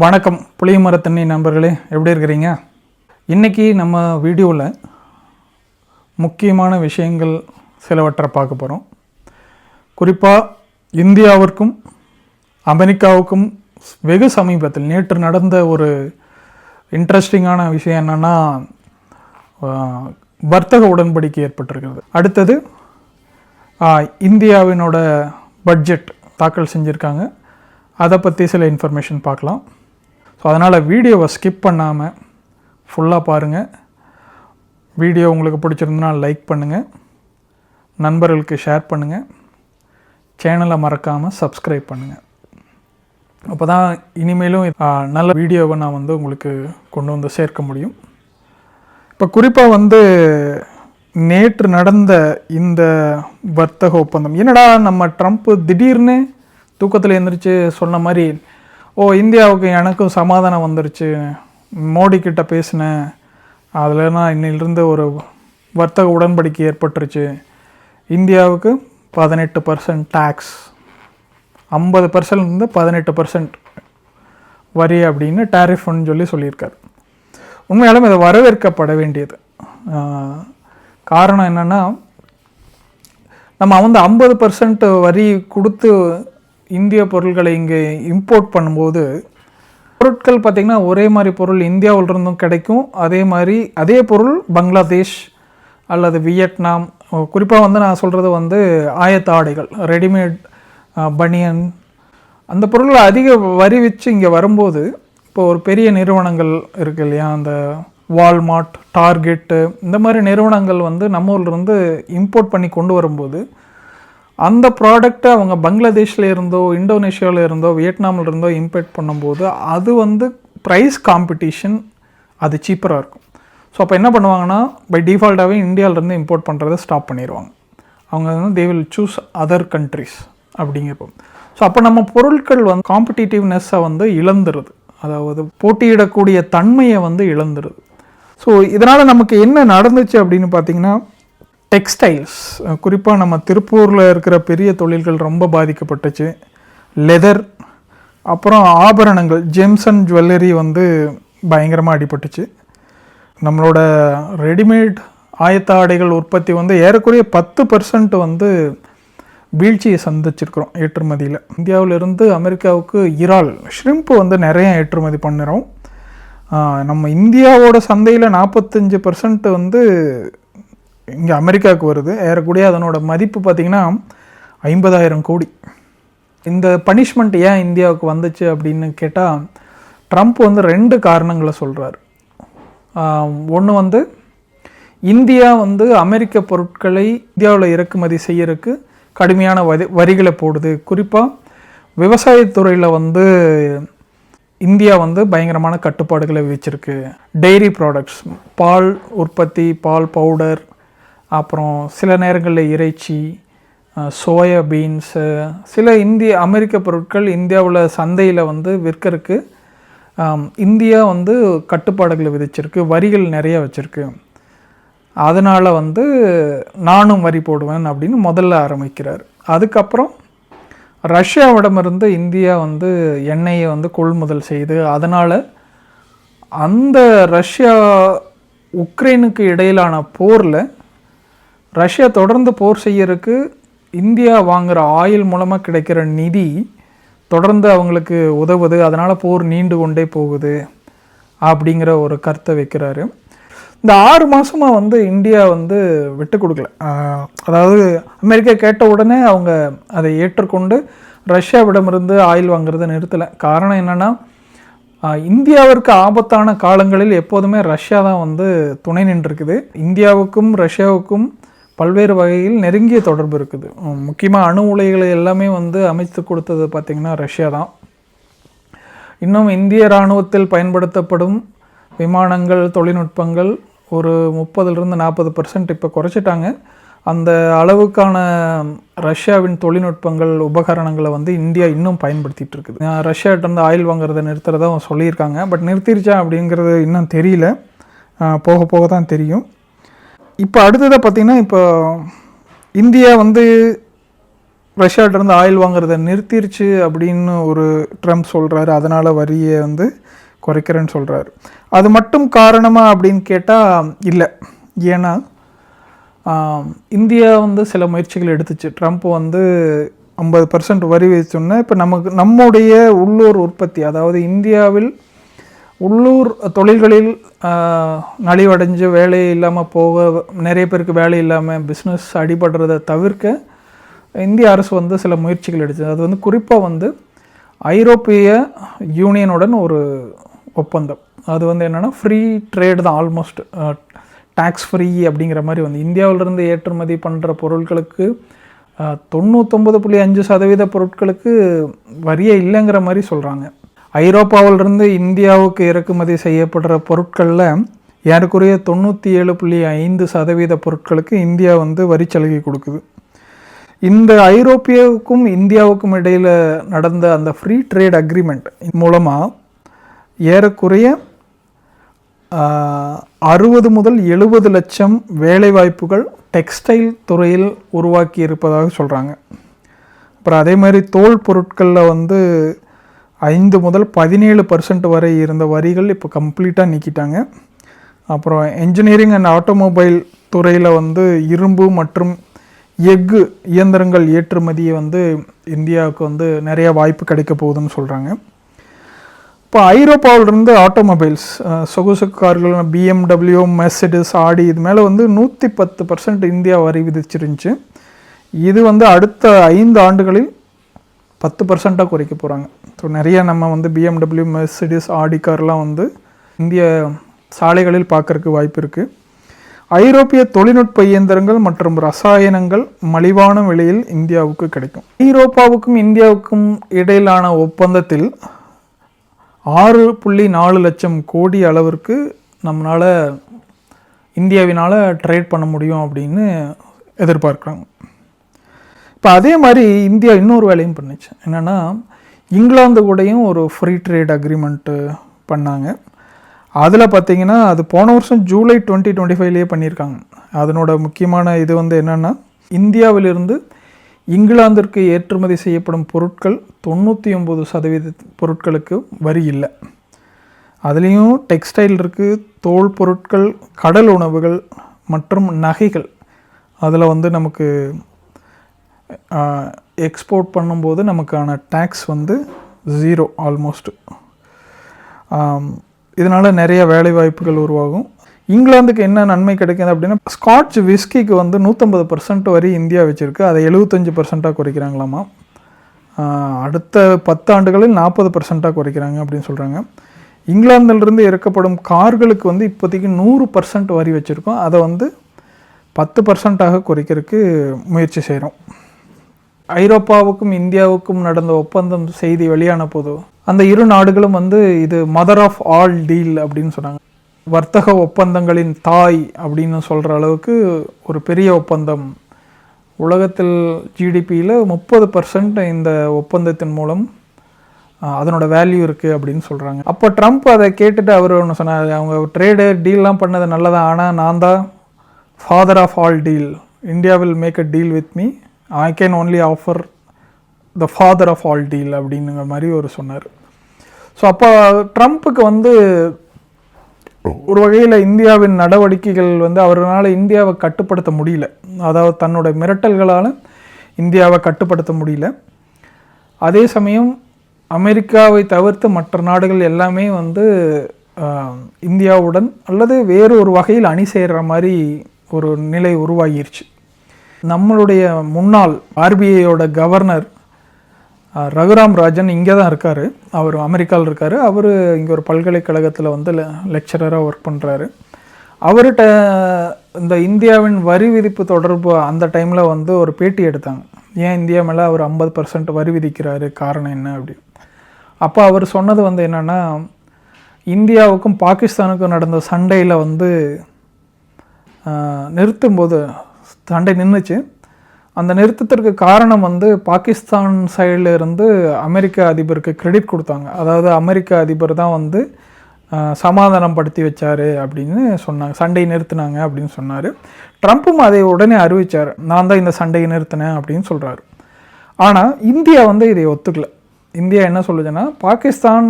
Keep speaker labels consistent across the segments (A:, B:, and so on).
A: வணக்கம் புளியமரத்தண்ணி நண்பர்களே, எப்படி இருக்கிறீங்க? இன்றைக்கி நம்ம வீடியோவில் முக்கியமான விஷயங்கள் சிலவற்றை பார்க்க போகிறோம். குறிப்பாக இந்தியாவிற்கும் அமெரிக்காவுக்கும் வெகு சமீபத்தில் நேற்று நடந்த ஒரு இன்ட்ரெஸ்டிங்கான விஷயம் என்னென்னா, வர்த்தக உடன்படிக்கை ஏற்பட்டிருக்கிறது. அடுத்தது இந்தியாவினோட பட்ஜெட் தாக்கல் செஞ்சுருக்காங்க. அதை பற்றி சில இன்ஃபர்மேஷன் பார்க்கலாம். ஸோ அதனால் வீடியோவை ஸ்கிப் பண்ணாமல் ஃபுல்லாக பாருங்கள். வீடியோ உங்களுக்கு பிடிச்சிருந்தனா லைக் பண்ணுங்கள், நண்பர்களுக்கு ஷேர் பண்ணுங்கள், சேனலை மறக்காமல் சப்ஸ்கிரைப் பண்ணுங்கள். அப்போ தான் இனிமேலும் நல்ல வீடியோவை நான் உங்களுக்கு கொண்டு வந்து சேர்க்க முடியும். இப்போ குறிப்பாக நேற்று நடந்த இந்த வர்த்தக ஒப்பந்தம், என்னடா நம்ம ட்ரம்ப் திடீர்னு தூக்கத்தில் எழுந்திரிச்சு சொன்ன மாதிரி, இந்தியாவுக்கு எனக்கும் சமாதானம் வந்துருச்சு, மோடி கிட்ட பேசினேன், அதில் இன்னிலிருந்து ஒரு வர்த்தக உடன்படிக்கை ஏற்பட்டுருச்சு, இந்தியாவுக்கு 18% டேக்ஸ், 50% 18% வரி அப்படின்னு டேரிஃப்னு சொல்லியிருக்காரு. உண்மையாலும் இதை வரவேற்கப்பட வேண்டியது. காரணம் என்னென்னா, நம்ம 50% வரி கொடுத்து இந்திய பொருட்களை இங்கே இம்போர்ட் பண்ணும்போது பொருட்கள் பார்த்திங்கன்னா ஒரே மாதிரி பொருள் இந்தியாவிலிருந்தும் கிடைக்கும். அதே பொருள் பங்களாதேஷ் அல்லது வியட்நாம், குறிப்பாக நான் சொல்கிறது ஆயத்த ஆடைகள், ரெடிமேட் பனியன், அந்த பொருட்களை அதிக வரி வச்சு இங்கே வரும்போது, இப்போ ஒரு பெரிய நிறுவனங்கள் இருக்குது இல்லையா, அந்த வால்மார்ட், டார்கெட்டு, இந்த மாதிரி நிறுவனங்கள் நம்ம ஊர்லேருந்து இம்போர்ட் பண்ணி கொண்டு வரும்போது அந்த ப்ராடக்டை அவங்க பங்களாதேஷில் இருந்தோ, இந்தோனேஷியாவில் இருந்தோ, வியட்நாமில் இருந்தோ இம்போர்ட் பண்ணும்போது அது ப்ரைஸ் காம்படிஷன் அது சீப்பராக இருக்கும். ஸோ அப்போ என்ன பண்ணுவாங்கன்னா, பை டிஃபால்ட்டாகவே இந்தியாவிலேருந்து இம்போர்ட் பண்ணுறதை ஸ்டாப் பண்ணிடுவாங்க. அவங்க they will choose other countries அப்படிங்கிறப்போ. ஸோ அப்போ நம்ம பொருட்கள் காம்படிட்டிவ்னஸ்ஸை இழந்துருது, அதாவது போட்டியிடக்கூடிய தன்மையை இழந்துருது. ஸோ இதனால் நமக்கு என்ன நடந்துச்சு அப்படின்னு பார்த்திங்கன்னா, டெக்ஸ்டைல்ஸ், குறிப்பாக நம்ம திருப்பூரில் இருக்கிற பெரிய தொழில்கள் ரொம்ப பாதிக்கப்பட்டுச்சு. லெதர், அப்புறம் ஆபரணங்கள், ஜெம்ஸ் அண்ட் ஜுவல்லரி பயங்கரமாக அடிபட்டுச்சு. நம்மளோட ரெடிமேட் ஆயத்த ஆடைகள் உற்பத்தி ஏறக்குறைய 10% வீழ்ச்சியை சந்திச்சிருக்கிறோம் ஏற்றுமதியில். இந்தியாவிலிருந்து அமெரிக்காவுக்கு இறால், ஷ்ரிம்ப்பு நிறைய ஏற்றுமதி பண்ணுறோம். நம்ம இந்தியாவோட சந்தையில் 45% இங்கே அமெரிக்காவுக்கு வருது. ஏறக்கூடிய அதனோட மதிப்பு பார்த்திங்கன்னா 50,000 கோடி. இந்த பனிஷ்மெண்ட் ஏன் இந்தியாவுக்கு வந்துச்சு அப்படின்னு கேட்டால், ட்ரம்ப் 2 காரணங்களை சொல்கிறார். ஒன்று இந்தியா அமெரிக்க பொருட்களை இந்தியாவில் இறக்குமதி செய்யறதுக்கு கடுமையான வரிகளை போடுது. குறிப்பாக விவசாயத்துறையில் இந்தியா பயங்கரமான கட்டுப்பாடுகளை வச்சுருக்கு. டெய்ரி ப்ராடக்ட்ஸ், பால் உற்பத்தி, பால் பவுடர், அப்புறம் சில நேரங்களில் இறைச்சி, சோயா பீன்ஸு, சில அமெரிக்க பொருட்கள் இந்தியாவில் சந்தையில் விற்கிறதுக்கு இந்தியா கட்டுப்பாடுகளை விதிச்சிருக்கு, வரிகள் நிறைய வச்சுருக்கு. அதனால் நானும் வரி போடுவேன் அப்படின்னு முதல்ல ஆரம்பிக்கிறார். அதுக்கப்புறம் ரஷ்யாவிடமிருந்து இந்தியா எண்ணெயை கொள்முதல் செய்து, அதனால் அந்த ரஷ்யா உக்ரைனுக்கு இடையிலான போரில் ரஷ்யா தொடர்ந்து போர் செய்யறதுக்கு இந்தியா வாங்குகிற ஆயில் மூலமாக கிடைக்கிற நிதி தொடர்ந்து அவங்களுக்கு உதவுது, அதனால் போர் நீண்டு கொண்டே போகுது அப்படிங்கிற ஒரு கருத்தை வைக்கிறாரு. இந்த 6 மாதமாக இந்தியா விட்டு கொடுக்கல. அதாவது அமெரிக்கா கேட்ட உடனே அவங்க அதை ஏற்றுக்கொண்டு ரஷ்யாவிடமிருந்து ஆயில் வாங்குறதை நிறுத்தலை. காரணம் என்னென்னா, இந்தியாவிற்கு ஆபத்தான காலங்களில் எப்போதுமே ரஷ்யா தான் துணை நின்றுருக்குது. இந்தியாவுக்கும் ரஷ்யாவுக்கும் பல்வேறு வகையில் நெருங்கிய தொடர்பு இருக்குது. முக்கியமாக அணு உலைகளை எல்லாமே அமைத்து கொடுத்தது பார்த்திங்கன்னா ரஷ்யா தான். இன்னும் இந்திய இராணுவத்தில் பயன்படுத்தப்படும் விமானங்கள், தொழில்நுட்பங்கள் ஒரு 30-40% இப்போ குறைச்சிட்டாங்க. அந்த அளவுக்கான ரஷ்யாவின் தொழில்நுட்பங்கள், உபகரணங்களை இந்தியா இன்னும் பயன்படுத்திகிட்டு இருக்குது. ரஷ்யாவிட்டருந்து ஆயில் வாங்குறதை நிறுத்துறதா சொல்லியிருக்காங்க. பட் நிறுத்திருச்சா அப்படிங்கிறது இன்னும் தெரியல, போக போக தான் தெரியும். இப்போ அடுத்ததாக பார்த்திங்கன்னா, இப்போ இந்தியா ரஷ்யாட்டிருந்து ஆயில் வாங்குறத நிறுத்திருச்சு அப்படின்னு ஒரு ட்ரம்ப் சொல்கிறாரு. அதனால் வரியை வந்து குறைக்கிறேன்னு சொல்கிறாரு. அது மட்டும் காரணமாக அப்படின்னு கேட்டால் இல்லை. ஏன்னா இந்தியா வந்து சில முயற்சிகள் எடுத்துச்சு. ட்ரம்ப் வந்து 50% வரி விதிச்சோன்னா இப்போ நம்முடைய உள்ளூர் உற்பத்தி, அதாவது இந்தியாவில் உள்ளூர் தொழில்களில் நலிவடைஞ்சு வேலை இல்லாமல் போக, நிறைய பேருக்கு வேலை இல்லாமல் பிஸ்னஸ் அடிபடுறதை தவிர்க்க இந்திய அரசு வந்து சில முயற்சிகள் எடுத்தது. அது வந்து குறிப்பாக வந்து ஐரோப்பிய யூனியனுடன் ஒரு ஒப்பந்தம். அது வந்து என்னென்னா ஃப்ரீ ட்ரேடு தான், ஆல்மோஸ்ட் டேக்ஸ் ஃப்ரீ அப்படிங்கிற மாதிரி வந்து இந்தியாவிலிருந்து ஏற்றுமதி பண்ணுற பொருட்களுக்கு 99.5% பொருட்களுக்கு வரியே இல்லைங்கிற மாதிரி சொல்கிறாங்க. ஐரோப்பாவிலிருந்து இந்தியாவுக்கு இறக்குமதி செய்யப்படுற பொருட்களில் ஏறக்குறைய 97.5% பொருட்களுக்கு இந்தியா வந்து வரி சலுகை கொடுக்குது. இந்த ஐரோப்பியாவுக்கும் இந்தியாவுக்கும் இடையில் நடந்த அந்த ஃப்ரீ ட்ரேட் அக்ரிமெண்ட் மூலமாக ஏறக்குறைய 60 முதல் 70 லட்சம் வேலைவாய்ப்புகள் டெக்ஸ்டைல் துறையில் உருவாக்கி இருப்பதாக சொல்கிறாங்க. அப்புறம் அதே மாதிரி தோல் பொருட்களில் வந்து 5 முதல் 17% வரை இருந்த வரிகள் இப்போ கம்ப்ளீட்டாக நீக்கிட்டாங்க. அப்புறம் என்ஜினியரிங் அண்ட் ஆட்டோமொபைல் துறையில் வந்து இரும்பு மற்றும் எஃகு இயந்திரங்கள் ஏற்றுமதியை வந்து இந்தியாவுக்கு வந்து நிறைய வாய்ப்பு கிடைக்க போகுதுன்னு சொல்கிறாங்க. இப்போ ஐரோப்பாவிலிருந்து ஆட்டோமொபைல்ஸ், சொகுசு கார்கள், BMW, மெர்சிடிஸ், ஆடி, இது மேலே வந்து 110% இந்தியா வரி விதிச்சிருந்துச்சு. இது வந்து அடுத்த 5 ஆண்டுகளில் 10%-ஆக குறைக்க போகிறாங்க. ஸோ நிறைய நம்ம வந்து BMW, மெர்சிடிஸ், ஆடி கார்லாம் வந்து இந்திய சாலைகளில் பார்க்கறதுக்கு வாய்ப்பு இருக்குது. ஐரோப்பிய தொழில்நுட்ப இயந்திரங்கள் மற்றும் ரசாயனங்கள் மலிவான விலையில் இந்தியாவுக்கு கிடைக்கும். ஐரோப்பாவுக்கும் இந்தியாவுக்கும் இடையிலான ஒப்பந்தத்தில் 6.4 லட்சம் கோடி அளவிற்கு நம்மளால் இந்தியாவினால் ட்ரேட் பண்ண முடியும் அப்படின்னு எதிர்பார்க்குறாங்க. இப்போ அதே மாதிரி இந்தியா இன்னொரு வேலையும் பண்ணிச்சு. என்னென்னா இங்கிலாந்து கூடயும் ஒரு ஃப்ரீ ட்ரேட் அக்ரிமெண்ட்டு பண்ணாங்க. அதில் பார்த்திங்கன்னா அது போன வருஷம் ஜூலை 2025 பண்ணியிருக்காங்க. அதனோட முக்கியமான இது வந்து என்னென்னா இந்தியாவிலிருந்து இங்கிலாந்திற்கு ஏற்றுமதி செய்யப்படும் பொருட்கள் 99% பொருட்களுக்கு வரி இல்லை. அதுலேயும் டெக்ஸ்டைல் இருக்குது, தோல் பொருட்கள், கடல் உணவுகள் மற்றும் நகைகள். அதில் வந்து நமக்கு எக்ஸ்போர்ட் பண்ணும்போது நமக்கான டேக்ஸ் வந்து 0 ஆல்மோஸ்ட். இதனால் நிறைய வேலை வாய்ப்புகள் உருவாகும். இங்கிலாந்துக்கு என்ன நன்மை கிடைக்குது அப்படின்னா, ஸ்காட்ச் விஸ்கிக்கு வந்து 150% வரி இந்தியா வச்சுருக்கு. அதை 75%-ஆக குறைக்கிறாங்களாமா. அடுத்த 10 ஆண்டுகளில் 40%-ஆக குறைக்கிறாங்க அப்படின்னு சொல்கிறாங்க. இங்கிலாந்திலிருந்து இறக்கப்படும் கார்களுக்கு வந்து இப்போதைக்கு 100% வரி வச்சுருக்கோம். அதை வந்து 10%-ஆக குறைக்கிறதுக்கு முயற்சி செய்கிறோம். ஐரோப்பாவுக்கும் இந்தியாவுக்கும் நடந்த ஒப்பந்தம் செய்தி வெளியான போது அந்த இரு நாடுகளும் வந்து இது மதர் ஆஃப் ஆல் டீல் அப்படின்னு சொன்னாங்க. வர்த்தக ஒப்பந்தங்களின் தாய் அப்படின்னு சொல்கிற அளவுக்கு ஒரு பெரிய ஒப்பந்தம். உலகத்தில் ஜிடிபியில் 30% இந்த ஒப்பந்தத்தின் மூலம் அதனோட வேல்யூ இருக்குது அப்படின்னு சொல்கிறாங்க. அப்போ ட்ரம்ப் அதை கேட்டுட்டு அவர் ஒன்று சொன்னார், அவங்க ட்ரேடு டீல்லாம் பண்ணது நல்லதான், ஆனால் நான் தான் father of all deal. India will make a deal with me, I can only offer the father of all deal அப்படிங்கிற மாதிரி ஒரு சொன்னார். ஸோ அப்போ ட்ரம்ப்புக்கு வந்து ஒரு வகையில் இந்தியாவின் நடவடிக்கைகள் வந்து அவரால் இந்தியாவை கட்டுப்படுத்த முடியல. அதாவது தன்னோட மிரட்டல்களால் இந்தியாவை கட்டுப்படுத்த முடியல. அதே சமயம் அமெரிக்காவை தவிர்த்து மற்ற நாடுகள் எல்லாமே வந்து இந்தியாவுடன் அல்லது வேறு ஒரு வகையில் அணி சேர்கிற மாதிரி ஒரு நிலை உருவாகிருச்சு. நம்மளுடைய முன்னாள் ஆர்பிஐயோட கவர்னர் ரகுராம் ராஜன் இங்கே தான் இருக்கார். அவர் அமெரிக்காவில் இருக்கார். அவர் இங்கே ஒரு பல்கலைக்கழகத்தில் வந்து லெக்சரராக ஒர்க் பண்ணுறாரு. அவர்கிட்ட இந்த இந்தியாவின் வரி விதிப்பு தொடர்பு அந்த டைமில் வந்து ஒரு பேட்டி எடுத்தாங்க. ஏன் இந்தியா மேலே அவர் 50% வரி விதிக்கிறாரு, காரணம் என்ன அப்படி. அப்போ அவர் சொன்னது வந்து என்னென்னா, இந்தியாவுக்கும் பாகிஸ்தானுக்கும் நடந்த சண்டையில் வந்து நிறுத்தும்போது சண்டை நின்றுச்சு. அந்த நிறுத்தத்திற்கு காரணம் வந்து பாகிஸ்தான் சைடில் இருந்து அமெரிக்க அதிபருக்கு கிரெடிட் கொடுத்தாங்க. அதாவது அமெரிக்க அதிபர் தான் வந்து சமாதானம் படுத்தி வச்சார் அப்படின்னு சொன்னாங்க, சண்டையை நிறுத்தினாங்க அப்படின்னு சொன்னார். ட்ரம்ப்பும் அதை உடனே அறிவித்தார், நான் தான் இந்த சண்டையை நிறுத்தினேன் அப்படின்னு சொல்கிறாரு. ஆனால் இந்தியா வந்து இதை ஒத்துக்கல. இந்தியா என்ன சொல்லுதுன்னா, பாகிஸ்தான்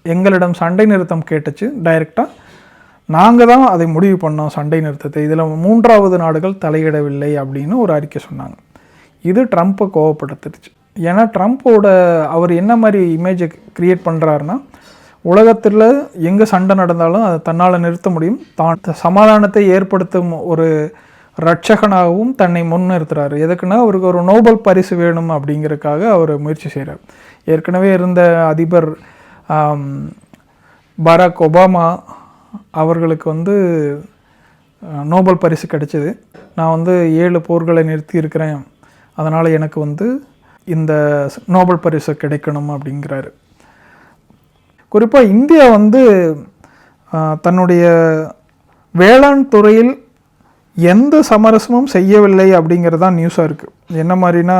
A: எங்களிடம் சண்டை நிறுத்தம் கேட்டுச்சு டைரெக்டாக, நாங்கள் தான் அதை முடிவு பண்ணோம் சண்டை நிறுத்தத்தை, இதில் 3வது நாடுகள் தலையிடவில்லை அப்படின்னு ஒரு அறிக்கை சொன்னாங்க. இது ட்ரம்ப்பை கோவப்படுத்துருச்சு. ஏன்னா ட்ரம்ப்போட அவர் என்ன மாதிரி இமேஜை க்ரியேட் பண்ணுறாருன்னா, உலகத்தில் எங்கே சண்டை நடந்தாலும் அதை தன்னால் நிறுத்த முடியும், தான் சமாதானத்தை ஏற்படுத்தும் ஒரு ரட்சகனாகவும் தன்னை முன்னிறுத்துறாரு. எதுக்குன்னா அவருக்கு ஒரு நோபல் பரிசு வேணும் அப்படிங்கிறதுக்காக அவர் முயற்சி செய்கிறார். ஏற்கனவே இருந்த அதிபர் பராக் ஒபாமா அவர்களுக்கு வந்து நோபல் பரிசு கிடைச்சிது. நான் வந்து 7 போர்களை நிறுத்தி இருக்கிறேன், அதனால் எனக்கு வந்து இந்த நோபல் பரிசு கிடைக்கணும் அப்படிங்கிறாரு. குறிப்பாக இந்தியா வந்து தன்னுடைய வேளாண் துறையில் எந்த சமரசமும் செய்யவில்லை அப்படிங்கிறது தான் நியூஸாக இருக்குது. என்ன மாதிரினா,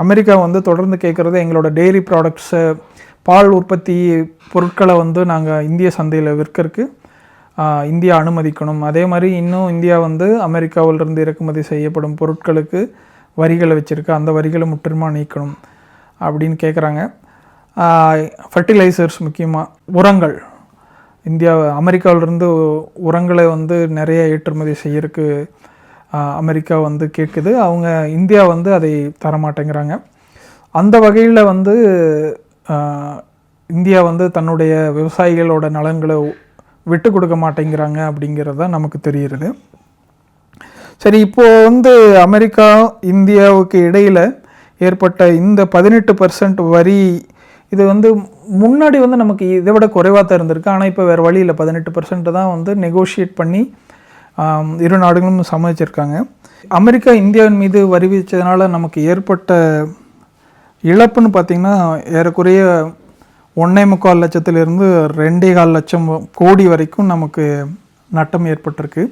A: அமெரிக்கா வந்து தொடர்ந்து கேட்குறது எங்களோட டெய்ரி ப்ராடக்ட்ஸு, பால் உற்பத்தி பொருட்களை வந்து நாங்கள் இந்திய சந்தையில் விற்கிறதுக்கு இந்தியா அனுமதிக்கணும். அதே மாதிரி இன்னும் இந்தியா வந்து அமெரிக்காவிலிருந்து இறக்குமதி செய்யப்படும் பொருட்களுக்கு வரிகளை வச்சுருக்கு, அந்த வரிகளை முற்றிலுமாக நீக்கணும் அப்படின்னு கேட்குறாங்க. ஃபர்டிலைசர்ஸ், முக்கியமாக உரங்கள், இந்தியா அமெரிக்காவிலிருந்து உரங்களை வந்து நிறைய ஏற்றுமதி செய்யறதுக்கு அமெரிக்கா வந்து கேட்குது. அவங்க இந்தியா வந்து அதை தரமாட்டேங்கிறாங்க. அந்த வகையில் வந்து இந்தியா வந்து தன்னுடைய விவசாயிகளோட நலன்களை விட்டு கொடுக்க மாட்டேங்கிறாங்க அப்படிங்கிறது தான் நமக்கு தெரிகிறது. சரி, இப்போது வந்து அமெரிக்கா இந்தியாவுக்கு இடையில் ஏற்பட்ட இந்த 18% வரி, இது வந்து முன்னாடி வந்து நமக்கு இதை விட குறைவாக தான் இருந்திருக்கு. ஆனால் இப்போ வேறு வழியில் 18% தான் வந்து நெகோஷியேட் பண்ணி இரு நாடுகளும் சம்மதிச்சிருக்காங்க. அமெரிக்கா இந்தியாவின் மீது வரி விதித்ததுனால நமக்கு ஏற்பட்ட இழப்புன்னு பார்த்திங்கன்னா ஏறக்குறைய 1.25 லட்சத்திலிருந்து 2.25 லட்சம் கோடி வரைக்கும் நமக்கு நட்டம் ஏற்பட்டிருக்கு.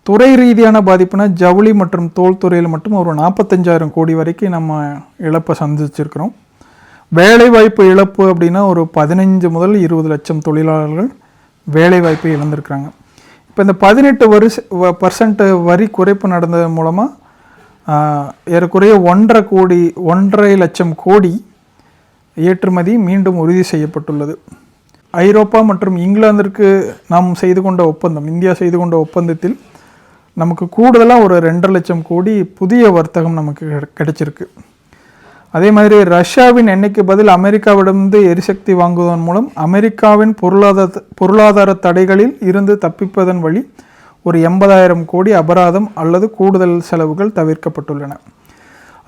A: துறை ரீதியான பாதிப்புனா ஜவுளி மற்றும் தோல் துறையில் மட்டும் ஒரு 45,000 கோடி வரைக்கும் நம்ம இழப்பை சந்திச்சிருக்கிறோம். வேலைவாய்ப்பு இழப்பு அப்படின்னா ஒரு 15 முதல் 20 லட்சம் தொழிலாளர்கள் வேலைவாய்ப்பை இழந்திருக்கிறாங்க. இப்போ இந்த 18% வரி குறைப்பு நடந்தது மூலமாக ஏறக்குறைய 1.5 லட்சம் கோடி ஏற்றுமதி மீண்டும் உறுதி செய்யப்பட்டுள்ளது. ஐரோப்பா மற்றும் இங்கிலாந்திற்கு நாம் செய்து கொண்ட ஒப்பந்தம், இந்தியா செய்து கொண்ட ஒப்பந்தத்தில் நமக்கு கூடுதலாக ஒரு 2.5 லட்சம் கோடி புதிய வர்த்தகம் நமக்கு கிடைச்சிருக்கு. அதே மாதிரி ரஷ்யாவின் எண்ணெய்க்கு பதில் அமெரிக்காவிடமிருந்து எரிசக்தி வாங்குவதன் மூலம் அமெரிக்காவின் பொருளாதார தடைகளில் இருந்து தப்பிப்பதன் வழி ஒரு 80,000 கோடி அபராதம் அல்லது கூடுதல் செலவுகள் தவிர்க்கப்பட்டுள்ளன.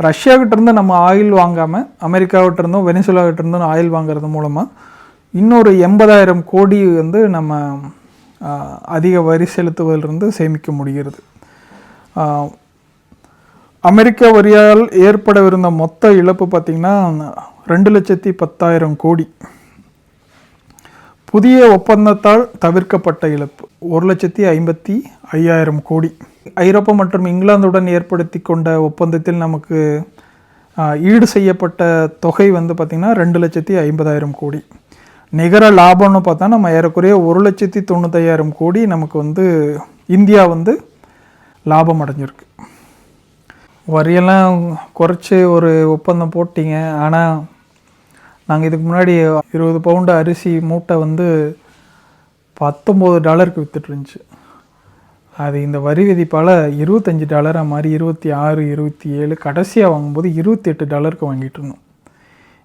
A: ரஷ்யாவிட்டிருந்து நம்ம ஆயில் வாங்காமல் அமெரிக்காவிட்டிருந்தும் வெனிசுலாவிட்டிருந்தும் ஆயில் வாங்குறது மூலமாக இன்னொரு 80,000 கோடி வந்து நம்ம அதிக வரி செலுத்துவதிலிருந்து சேமிக்க முடிகிறது. அமெரிக்க வரியால் ஏற்படவிருந்த மொத்த இழப்பு பார்த்திங்கன்னா 2,10,000 கோடி. புதிய ஒப்பந்தத்தால் தவிர்க்கப்பட்ட இழப்பு 1,55,000 கோடி. ஐரோப்பா மற்றும் இங்கிலாந்துடன் ஏற்படுத்தி கொண்ட ஒப்பந்தத்தில் நமக்கு ஈடு செய்யப்பட்ட தொகை வந்து பார்த்திங்கன்னா 2,50,000 கோடி. நிகர லாபம்னு பார்த்தா நம்ம ஏறக்குறைய 1,95,000 கோடி நமக்கு வந்து இந்தியா வந்து லாபம் அடைஞ்சிருக்கு. வரியெல்லாம் குறைச்சி ஒரு ஒப்பந்தம் போட்டிங்க, ஆனால் நாங்கள் இதுக்கு முன்னாடி 20 பவுண்டு அரிசி மூட்டை வந்து $19 விற்றுட்ருந்துச்சு. அது இந்த வரி விதிப்பால் $25 மாதிரி 26, 27, கடைசியாக வாங்கும்போது $28 வாங்கிட்டு இருந்தோம்.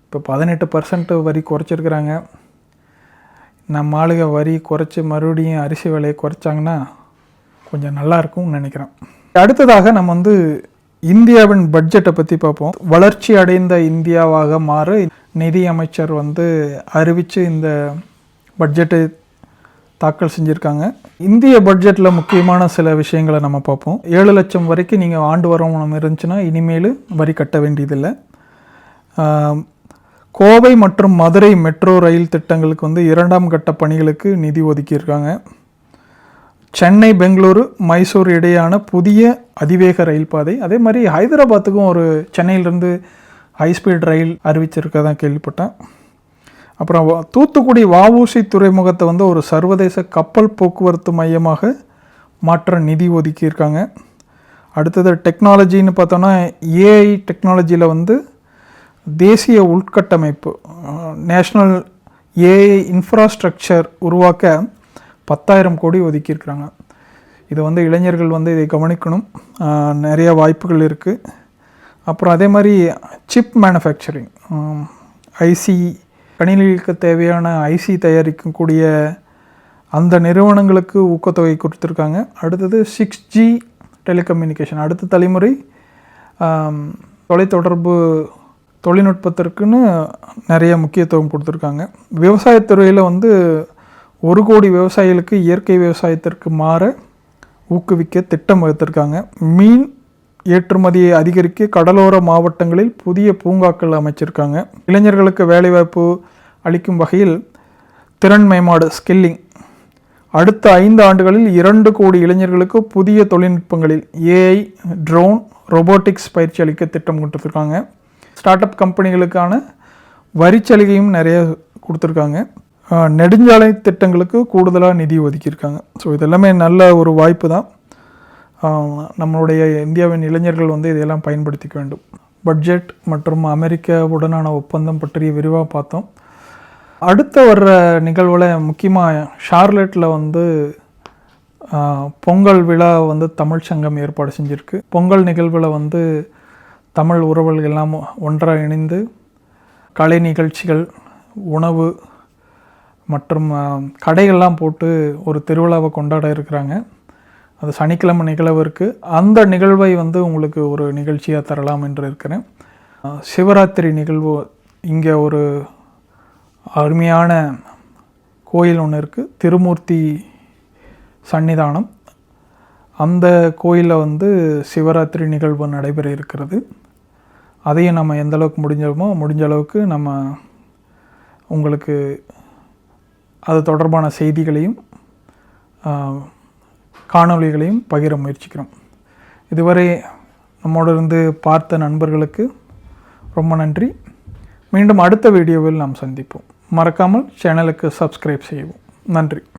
A: இப்போ 18% வரி குறைச்சிருக்கிறாங்க. நம்ம ஆளுங்க வரி குறைச்சி மறுபடியும் அரிசி விலையை குறைச்சாங்கன்னா கொஞ்சம் நல்லாயிருக்கும்னு நினைக்கிறேன். அடுத்ததாக நம்ம வந்து இந்தியாவின் பட்ஜெட்டை பற்றி பார்ப்போம். வளர்ச்சி அடைந்த இந்தியாவாக மாற நிதி அமைச்சர் வந்து அறிவித்து இந்த பட்ஜெட்டை தாக்கல் செஞ்சுருக்காங்க. இந்திய பட்ஜெட்டில் முக்கியமான சில விஷயங்களை நம்ம பார்ப்போம். 7 லட்சம் வரைக்கும் நீங்கள் ஆண்டு வருமானம் இருந்துச்சுன்னா இனிமேல் வரி கட்ட வேண்டியதில்லை. கோவை மற்றும் மதுரை மெட்ரோ ரயில் திட்டங்களுக்கு வந்து 2ஆம் கட்ட பணிகளுக்கு நிதி ஒதுக்கியிருக்காங்க. சென்னை, பெங்களூரு, மைசூர் இடையான புதிய அதிவேக ரயில் பாதை, அதே மாதிரி ஹைதராபாத்துக்கும் ஒரு சென்னையிலேருந்து ஹைஸ்பீட் ரயில் அறிவிச்சிருக்கதான் கேள்விப்பட்டேன். அப்புறம் தூத்துக்குடி வஉசி துறைமுகத்தை வந்து ஒரு சர்வதேச கப்பல் போக்குவரத்து மையமாக மாற்ற நிதி ஒதுக்கியிருக்காங்க. அடுத்தது டெக்னாலஜின்னு பார்த்தோன்னா ஏஐ டெக்னாலஜியில் வந்து தேசிய உள்கட்டமைப்பு நேஷ்னல் ஏஐ இன்ஃப்ராஸ்ட்ரக்சர் உருவாக்க 10,000 கோடி ஒதுக்கியிருக்கிறாங்க. இது வந்து இளைஞர்கள் வந்து இதை கவனிக்கணும். நிறைய வாய்ப்புகள் இருக்குது. அப்புறம் அதே மாதிரி சிப் மேனுஃபேக்சரிங், ஐசி கணினிகளுக்கு தேவையான ஐசி தயாரிக்கக்கூடிய அந்த நிறுவனங்களுக்கு ஊக்கத்தொகை கொடுத்துருக்காங்க. அடுத்தது 6G டெலிகம்யூனிகேஷன், அடுத்த தலைமுறை தொலைத்தொடர்பு தொழில்நுட்பத்திற்குன்னு நிறைய முக்கியத்துவம் கொடுத்துருக்காங்க. விவசாயத்துறையில் வந்து 1 கோடி விவசாயிகளுக்கு இயற்கை விவசாயத்திற்கு மாற ஊக்குவிக்க திட்டம் வகுத்திருக்காங்க. மீன் ஏற்றுமதியை அதிகரிக்க கடலோர மாவட்டங்களில் புதிய பூங்காக்கள் அமைச்சிருக்காங்க. இளைஞர்களுக்கு வேலைவாய்ப்பு அளிக்கும் வகையில் திறன் மேம்பாடு ஸ்கில்லிங், அடுத்த 5 ஆண்டுகளில் 2 கோடி இளைஞர்களுக்கு புதிய தொழில்நுட்பங்களில் ஏஐ, ட்ரோன், ரோபோட்டிக்ஸ் பயிற்சி அளிக்க திட்டம் கொடுத்துருக்காங்க. ஸ்டார்ட் அப் கம்பெனிகளுக்கான வரிச்சலுகையும் நிறைய கொடுத்துருக்காங்க. நெடுஞ்சாலை திட்டங்களுக்கு கூடுதலாக நிதி ஒதுக்கியிருக்காங்க. ஸோ இதெல்லாமே நல்ல ஒரு வாய்ப்பு தான். நம்மளுடைய இந்தியாவின் இளைஞர்கள் வந்து இதையெல்லாம் பயன்படுத்திக்க வேண்டும். பட்ஜெட் மற்றும் அமெரிக்காவுடனான ஒப்பந்தம் பற்றி விரிவாக பார்த்தோம். அடுத்த வர்ற நிகழ்வில் முக்கியமாக ஷார்லெட்டில் வந்து பொங்கல் விழா வந்து தமிழ் சங்கம் ஏற்பாடு செஞ்சுருக்கு. பொங்கல் நிகழ்வில் வந்து தமிழ் உறவுகள் எல்லாம் ஒன்றாக இணைந்து கலை நிகழ்ச்சிகள், உணவு மற்றும் கடைகள்லாம் போட்டு ஒரு திருவிழாவை கொண்டாட இருக்கிறாங்க. அது சனிக்கிழமை நிகழ்வு இருக்குது. அந்த நிகழ்வை வந்து உங்களுக்கு ஒரு நிகழ்ச்சியாக தரலாம் என்று இருக்கிறேன். சிவராத்திரி நிகழ்வு, இங்கே ஒரு அருமையான கோயில் ஒன்று இருக்குது, திருமூர்த்தி சன்னிதானம். அந்த கோயிலில் வந்து சிவராத்திரி நிகழ்வு நடைபெற இருக்கிறது. அதையும் நம்ம எந்த அளவுக்கு முடிஞ்ச அளவுக்கு நம்ம உங்களுக்கு அது தொடர்பான செய்திகளையும் காணொளிகளையும் பகிர முயற்சிக்கிறோம். இதுவரை நம்மோடு இருந்து பார்த்த நண்பர்களுக்கு ரொம்ப நன்றி. மீண்டும் அடுத்த வீடியோவில் நாம் சந்திப்போம். மறக்காமல் சேனலுக்கு சப்ஸ்கிரைப் செய்யவும். நன்றி.